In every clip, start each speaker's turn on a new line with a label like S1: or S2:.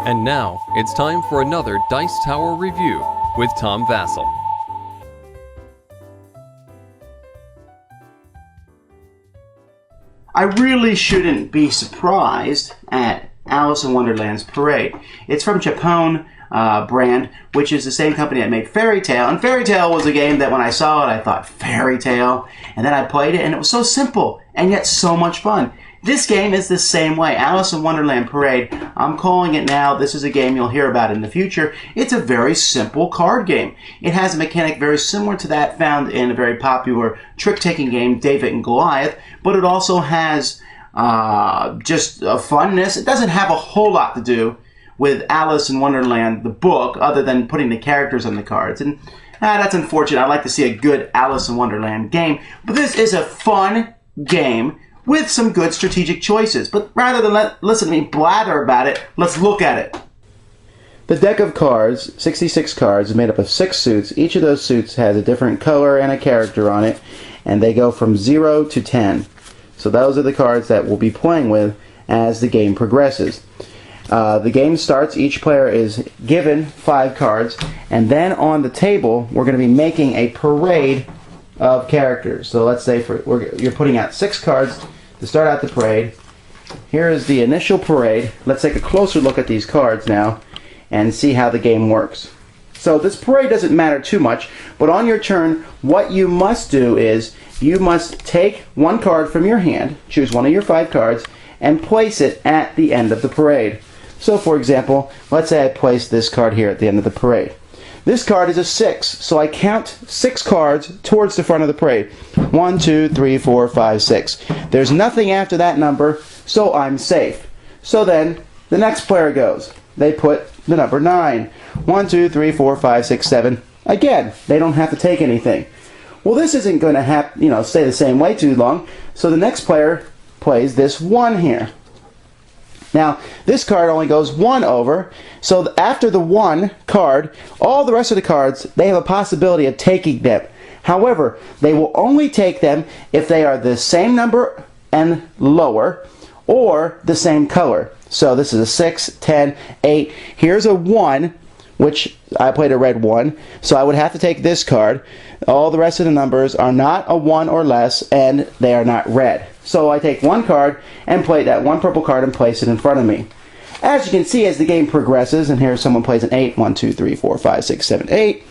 S1: And now, it's time for another Dice Tower review with Tom Vasel.
S2: I really shouldn't be surprised at Alice in Wonderland's Parade. It's from Japon brand, which is the same company that made Fairy Tale. And Fairy Tale was a game that when I saw it, I thought, Fairy Tale? And then I played it, and it was so simple, and yet so much fun. This game is the same way. Alice in Wonderland Parade, I'm calling it now. This is a game you'll hear about in the future. It's a very simple card game. It has a mechanic very similar to that found in a very popular trick-taking game, David and Goliath, but it also has just a funness. It doesn't have a whole lot to do with Alice in Wonderland, the book, other than putting the characters on the cards. And that's unfortunate. I'd like to see a good Alice in Wonderland game. But this is a fun game with some good strategic choices. But rather than listen to me blather about it, let's look at it. The deck of cards, 66 cards, is made up of 6 suits. Each of those suits has a different color and a character on it, and they go from 0 to 10. So those are the cards that we'll be playing with as the game progresses. The game starts, each player is given 5 cards, and then on the table we're going to be making a parade of characters. So let's say you're putting out 6 cards to start out the parade. Here is the initial parade. Let's take a closer look at these cards now and see how the game works. So this parade doesn't matter too much, but on your turn, what you must do is you must take one card from your hand, choose one of your 5 cards, and place it at the end of the parade. So for example, let's say I place this card here at the end of the parade. This card is a 6, so I count 6 cards towards the front of the parade. 1, 2, 3, 4, 5, 6. There's nothing after that number, so I'm safe. So then, the next player goes. They put the number 9. 1, 2, 3, 4, 5, 6, 7. Again, they don't have to take anything. Well, this isn't going to stay the same way too long, so the next player plays this 1 here. Now, this card only goes 1 over, so after the 1 card, all the rest of the cards, they have a possibility of taking them. However, they will only take them if they are the same number and lower, or the same color. So this is a 6, 10, 8. Here's a 1, which I played a red 1, so I would have to take this card. All the rest of the numbers are not a 1 or less, and they are not red. So I take one card and play that one purple card and place it in front of me. As you can see, as the game progresses, and here someone plays an 8, 1, 2, 3, 4, 5, 6, 7, 8.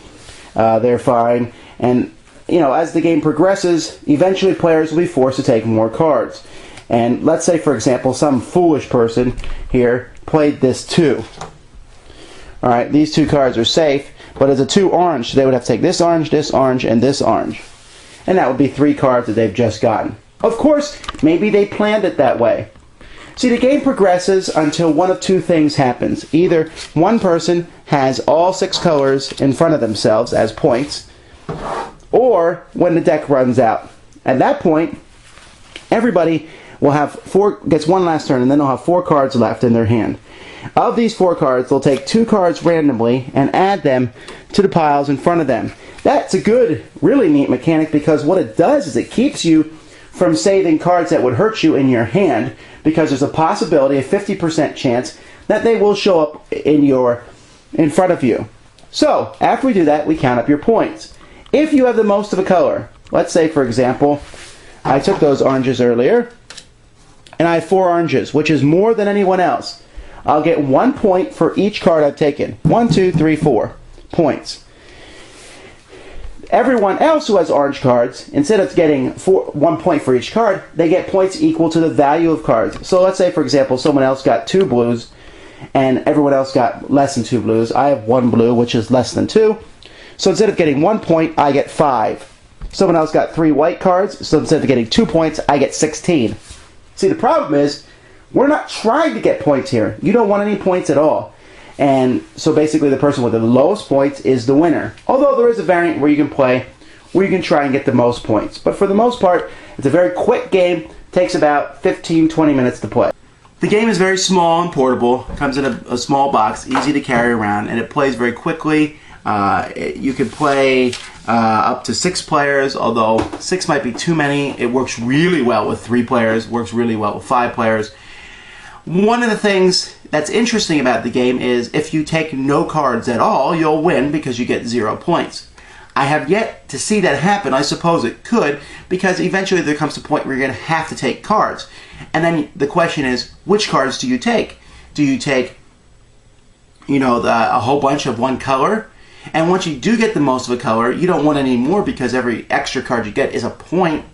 S2: They're fine. And, as the game progresses, eventually players will be forced to take more cards. And let's say, for example, some foolish person here played this 2. Alright, these 2 cards are safe, but as a 2 orange, they would have to take this orange, and this orange. And that would be 3 cards that they've just gotten. Of course, maybe they planned it that way. See, the game progresses until one of 2 things happens. Either one person has all 6 colors in front of themselves as points, or when the deck runs out. At that point, everybody will have gets one last turn, and then they'll have 4 cards left in their hand. Of these 4 cards, they'll take 2 cards randomly and add them to the piles in front of them. That's a good, really neat mechanic, because what it does is it keeps you from saving cards that would hurt you in your hand, because there's a possibility, a 50% chance, that they will show up in front of you. So, after we do that, we count up your points. If you have the most of a color, let's say, for example, I took those oranges earlier, and I have 4 oranges, which is more than anyone else. I'll get 1 point for each card I've taken. 1, 2, 3, 4 points. Everyone else who has orange cards, instead of getting 1 point for each card, they get points equal to the value of cards. So let's say, for example, someone else got 2 blues, and everyone else got less than 2 blues. I have 1 blue, which is less than 2. So instead of getting 1 point, I get 5. Someone else got 3 white cards, so instead of getting 2 points, I get 16. See, the problem is, we're not trying to get points here. You don't want any points at all. And so basically the person with the lowest points is the winner. Although there is a variant where you can play, where you can try and get the most points. But for the most part, it's a very quick game. Takes about 15-20 minutes to play. The game is very small and portable. It comes in a small box, easy to carry around, and it plays very quickly. You can play up to 6 players, although 6 might be too many. It works really well with 3 players, works really well with 5 players. One of the things that's interesting about the game is if you take no cards at all, you'll win because you get 0 points. I have yet to see that happen. I suppose it could, because eventually there comes a point where you're going to have to take cards. And then the question is, which cards do you take? Do you take, a whole bunch of one color? And once you do get the most of a color, you don't want any more because every extra card you get is a point.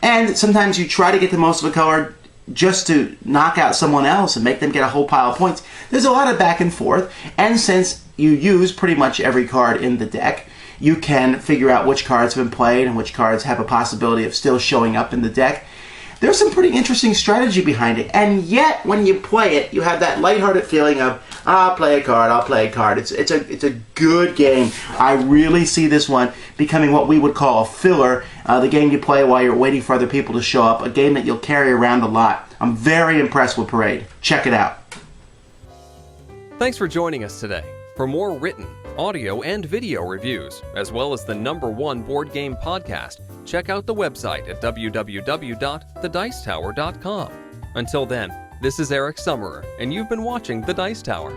S2: And sometimes you try to get the most of a color just to knock out someone else and make them get a whole pile of points. There's a lot of back and forth, and since you use pretty much every card in the deck, you can figure out which cards have been played and which cards have a possibility of still showing up in the deck. There's some pretty interesting strategy behind it, and yet when you play it, you have that lighthearted feeling of, I'll play a card. It's a good game. I really see this one becoming what we would call a filler, the game you play while you're waiting for other people to show up, a game that you'll carry around a lot. I'm very impressed with Parade. Check it out.
S1: Thanks for joining us today. For more written, audio, and video reviews, as well as the #1 board game podcast, check out the website at www.thedicetower.com. Until then, this is Eric Summerer, and you've been watching The Dice Tower.